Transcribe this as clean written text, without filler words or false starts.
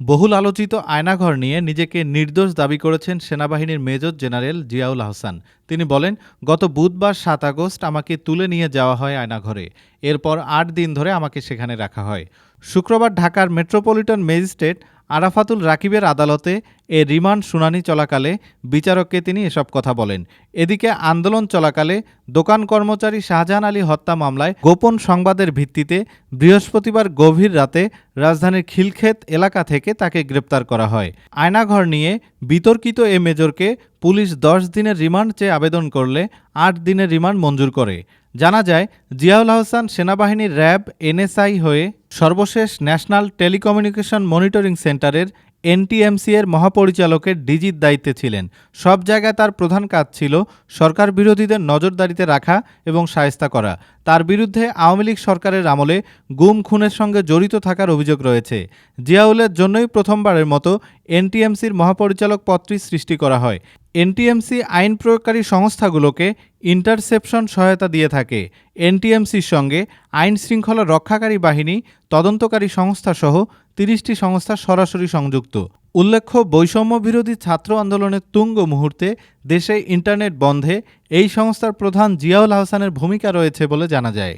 বহুল আলোচিত আয়নাঘর নিয়ে নিজেকে নির্দোষ দাবি করেছেন সেনাবাহিনীর মেজর জেনারেল জিয়াউল আহসান। তিনি বলেন, গত বুধবার ৭ আগস্ট আমাকে তুলে নিয়ে যাওয়া হয় আয়নাঘরে। এরপর ৮ দিন ধরে আমাকে সেখানে রাখা হয়। শুক্রবার ঢাকার মেট্রোপলিটন ম্যাজিস্ট্রেট আরাফাতুল রাকিবের আদালতে এ রিমান্ড শুনানি চলাকালে বিচারককে তিনি এসব কথা বলেন। এদিকে আন্দোলন চলাকালে দোকান কর্মচারী শাহজাহান আলী হত্যা মামলায় গোপন সংবাদের ভিত্তিতে বৃহস্পতিবার গভীর রাতে রাজধানীর খিলক্ষেত এলাকা থেকে তাকে গ্রেপ্তার করা হয়। আয়নাঘর নিয়ে বিতর্কিত এ মেজরকে পুলিশ ১০ দিনের রিমান্ড চেয়ে আবেদন করলে ৮ দিনের রিমান্ড মঞ্জুর করে। জানা যায়, জিয়াউল আহসান সেনাবাহিনীর র্যাব এনএসআই হয়ে সর্বশেষ ন্যাশনাল টেলিকমিউনিকেশন মনিটরিং সেন্টারের এনটিএমসি এর মহাপরিচালকের ডিজির দায়িত্বে ছিলেন। সব জায়গায় তার প্রধান কাজ ছিল সরকার বিরোধীদের নজরদারিতে রাখা এবং শায়েস্তা করা। তার বিরুদ্ধে আওয়ামী লীগ সরকারের আমলে গুম খুনের সঙ্গে জড়িত থাকার অভিযোগ রয়েছে। জিয়াউলের জন্যই প্রথমবারের মতো এনটিএমসির মহাপরিচালক পদটি সৃষ্টি করা হয়। এনটিএমসি আইন প্রয়োগকারী সংস্থাগুলোকে ইন্টারসেপশন সহায়তা দিয়ে থাকে। এনটিএমসির সঙ্গে আইন শৃঙ্খলা রক্ষাকারী বাহিনী, তদন্তকারী সংস্থাসহ ৩০টি সংস্থা সরাসরি সংযুক্ত। উল্লেখ্য, বৈষম্য বিরোধী ছাত্র আন্দোলনের তুঙ্গ মুহূর্তে দেশে ইন্টারনেট বন্ধে এই সংস্থার প্রধান জিয়াউল আহসানের ভূমিকা রয়েছে বলে জানা যায়।